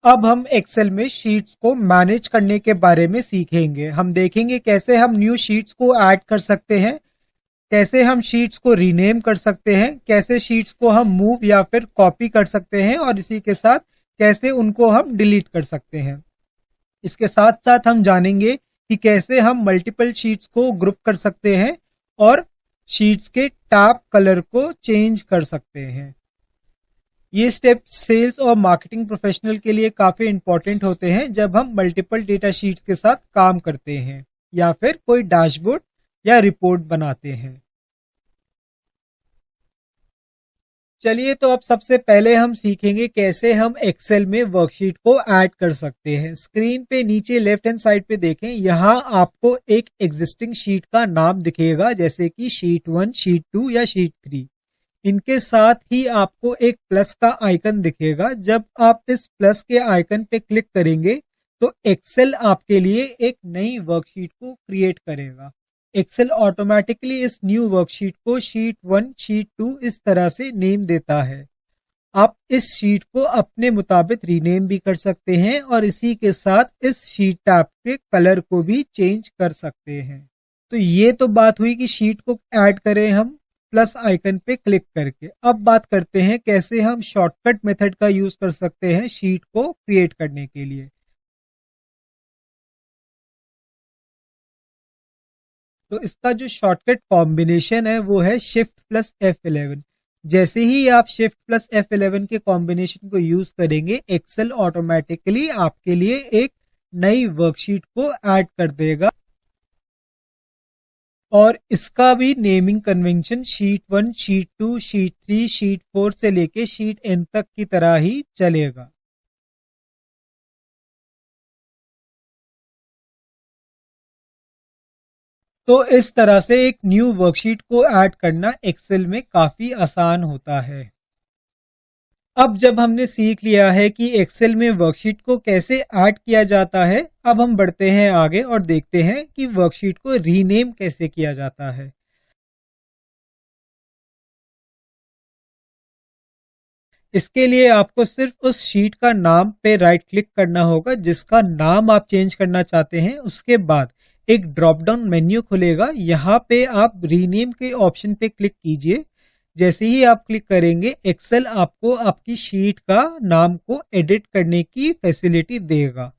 अब हम एक्सेल में शीट्स को मैनेज करने के बारे में सीखेंगे। हम देखेंगे कैसे हम न्यू शीट्स को ऐड कर सकते हैं, कैसे हम शीट्स को रीनेम कर सकते हैं, कैसे शीट्स को हम मूव या फिर कॉपी कर सकते हैं और इसी के साथ कैसे उनको हम डिलीट कर सकते हैं। इसके साथ साथ हम जानेंगे कि कैसे हम मल्टीपल शीट्स को ग्रुप कर सकते हैं और शीट्स के टैब कलर को चेंज कर सकते हैं। ये स्टेप सेल्स और मार्केटिंग प्रोफेशनल के लिए काफी इंपॉर्टेंट होते हैं जब हम मल्टीपल डेटा शीट्स के साथ काम करते हैं या फिर कोई डैशबोर्ड या रिपोर्ट बनाते हैं। चलिए तो अब सबसे पहले हम सीखेंगे कैसे हम एक्सेल में वर्कशीट को ऐड कर सकते हैं। स्क्रीन पे नीचे लेफ्ट हैंड साइड पे देखें, यहाँ आपको एक एग्जिस्टिंग शीट का नाम दिखेगा जैसे कि शीट 1, शीट 2 या शीट 3। इनके साथ ही आपको एक प्लस का आइकन दिखेगा। जब आप इस प्लस के आइकन पे क्लिक करेंगे तो एक्सेल आपके लिए एक नई वर्कशीट को क्रिएट करेगा। एक्सेल ऑटोमेटिकली इस न्यू वर्कशीट को शीट 1, शीट 2 इस तरह से नेम देता है। आप इस शीट को अपने मुताबिक रीनेम भी कर सकते हैं और इसी के साथ इस शीट टैब के कलर को भी चेंज कर सकते हैं। तो ये तो बात हुई कि शीट को ऐड करें हम प्लस आइकन पे क्लिक करके। अब बात करते हैं कैसे हम शॉर्टकट मेथड का यूज कर सकते हैं शीट को क्रिएट करने के लिए। तो इसका जो शॉर्टकट कॉम्बिनेशन है वो है शिफ्ट प्लस F11। जैसे ही आप शिफ्ट प्लस F11 के कॉम्बिनेशन को यूज करेंगे, एक्सेल ऑटोमेटिकली आपके लिए एक नई वर्कशीट को ऐड कर देगा और इसका भी naming convention sheet 1, sheet 2, sheet 3, sheet 4 से लेके शीट N तक की तरह ही चलेगा। तो इस तरह से एक न्यू वर्कशीट को ऐड करना एक्सेल में काफी आसान होता है। अब जब हमने सीख लिया है कि एक्सेल में वर्कशीट को कैसे ऐड किया जाता है, अब हम बढ़ते हैं आगे और देखते हैं कि वर्कशीट को रीनेम कैसे किया जाता है। इसके लिए आपको सिर्फ उस शीट का नाम पे राइट क्लिक करना होगा जिसका नाम आप चेंज करना चाहते हैं। उसके बाद एक ड्रॉप डाउन मेन्यू खुलेगा, यहाँ पे आप रीनेम के ऑप्शन पे क्लिक कीजिए। जैसे ही आप क्लिक करेंगे, एक्सेल आपको आपकी शीट का नाम को एडिट करने की फैसिलिटी देगा।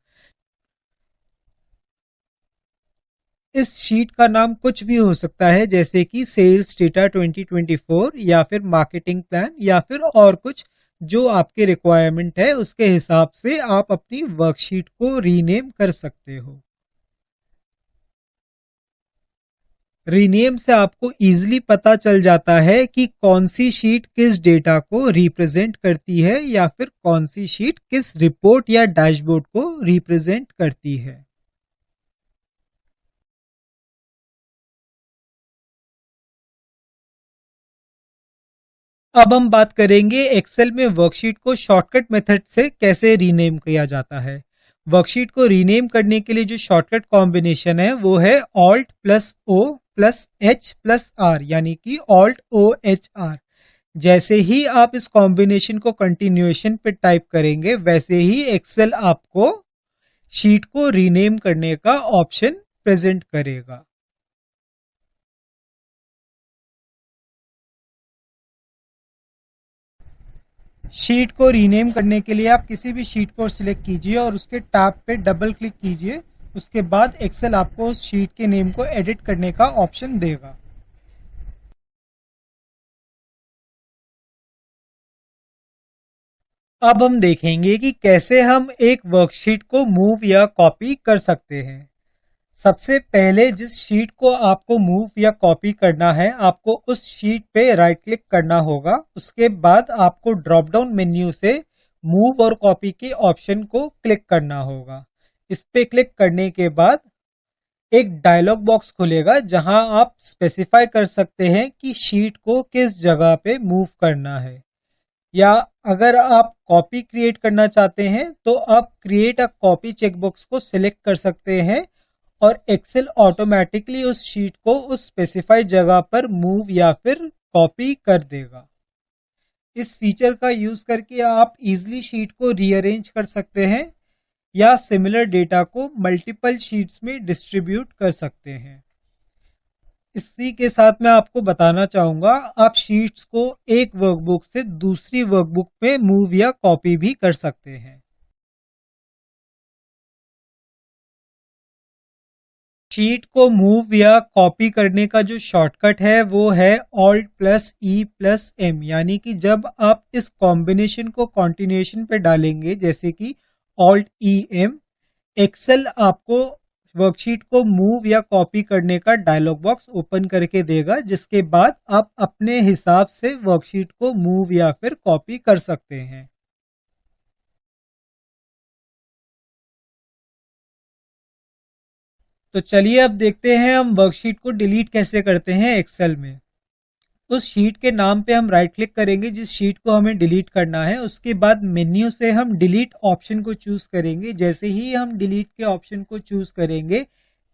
इस शीट का नाम कुछ भी हो सकता है जैसे कि सेल्स डेटा 2024 या फिर मार्केटिंग प्लान या फिर और कुछ। जो आपके रिक्वायरमेंट है उसके हिसाब से आप अपनी वर्कशीट को रीनेम कर सकते हो। रीनेम से आपको इजीली पता चल जाता है कि कौन सी शीट किस डेटा को रिप्रेजेंट करती है या फिर कौन सी शीट किस रिपोर्ट या डैशबोर्ड को रिप्रेजेंट करती है। अब हम बात करेंगे एक्सेल में वर्कशीट को शॉर्टकट मेथड से कैसे रीनेम किया जाता है। वर्कशीट को रीनेम करने के लिए जो शॉर्टकट कॉम्बिनेशन है वो है alt plus O plus H plus R, यानी कि ऑल्ट ओ एच आर। जैसे ही आप इस कॉम्बिनेशन को कंटिन्यूएशन पे टाइप करेंगे वैसे ही एक्सेल आपको शीट को रीनेम करने का ऑप्शन प्रेजेंट करेगा। शीट को रीनेम करने के लिए आप किसी भी शीट को सिलेक्ट कीजिए और उसके टैब पे डबल क्लिक कीजिए। उसके बाद एक्सेल आपको उस शीट के नेम को एडिट करने का ऑप्शन देगा। अब हम देखेंगे कि कैसे हम एक वर्कशीट को मूव या कॉपी कर सकते हैं। सबसे पहले जिस शीट को आपको मूव या कॉपी करना है, आपको उस शीट पे राइट क्लिक करना होगा। उसके बाद आपको ड्रॉप डाउन मेन्यू से मूव और कॉपी के ऑप्शन को क्लिक करना होगा। इस पे क्लिक करने के बाद एक डायलॉग बॉक्स खुलेगा जहां आप स्पेसिफाई कर सकते हैं कि शीट को किस जगह पे मूव करना है। या अगर आप कॉपी क्रिएट करना चाहते हैं तो आप क्रिएट अ कॉपी चेकबॉक्स को सिलेक्ट कर सकते हैं और एक्सेल ऑटोमेटिकली उस शीट को उस स्पेसिफाइड जगह पर मूव या फिर कॉपी कर देगा। इस फीचर का यूज करके आप इजीली शीट को रीअरेंज कर सकते हैं या सिमिलर डेटा को मल्टीपल शीट्स में डिस्ट्रीब्यूट कर सकते हैं। इसी के साथ मैं आपको बताना चाहूंगा, आप शीट्स को एक वर्कबुक से दूसरी वर्कबुक में मूव या कॉपी भी कर सकते हैं। शीट को मूव या कॉपी करने का जो शॉर्टकट है वो है Alt+E+M, यानी कि जब आप इस कॉम्बिनेशन को कॉन्टिन्यूएशन पे डालेंगे जैसे कि Alt+E+M, एक्सेल आपको वर्कशीट को मूव या कॉपी करने का डायलॉग बॉक्स ओपन करके देगा, जिसके बाद आप अपने हिसाब से वर्कशीट को मूव या फिर कॉपी कर सकते हैं। तो चलिए अब देखते हैं हम वर्कशीट को डिलीट कैसे करते हैं एक्सेल में। उस शीट के नाम पे हम राइट क्लिक करेंगे जिस शीट को हमें डिलीट करना है, उसके बाद मेन्यू से हम डिलीट ऑप्शन को चूज करेंगे। जैसे ही हम डिलीट के ऑप्शन को चूज करेंगे,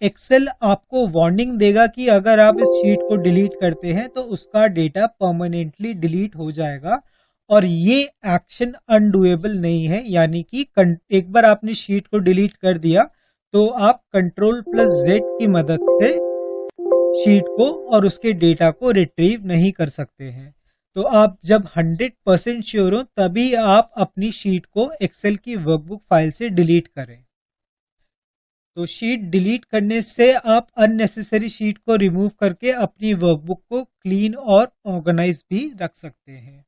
एक्सेल आपको वार्निंग देगा कि अगर आप इस शीट को डिलीट करते हैं तो उसका डेटा परमानेंटली डिलीट हो जाएगा और ये एक्शन अनडूएबल नहीं है, यानी कि एक बार आपने शीट को डिलीट कर दिया तो आप Ctrl+Z की मदद से शीट को और उसके डेटा को रिट्रीव नहीं कर सकते हैं। तो आप जब 100% श्योर हो तभी आप अपनी शीट को एक्सेल की वर्कबुक फाइल से डिलीट करें। तो शीट डिलीट करने से आप अननेसेसरी शीट को रिमूव करके अपनी वर्कबुक को क्लीन और ऑर्गेनाइज भी रख सकते हैं।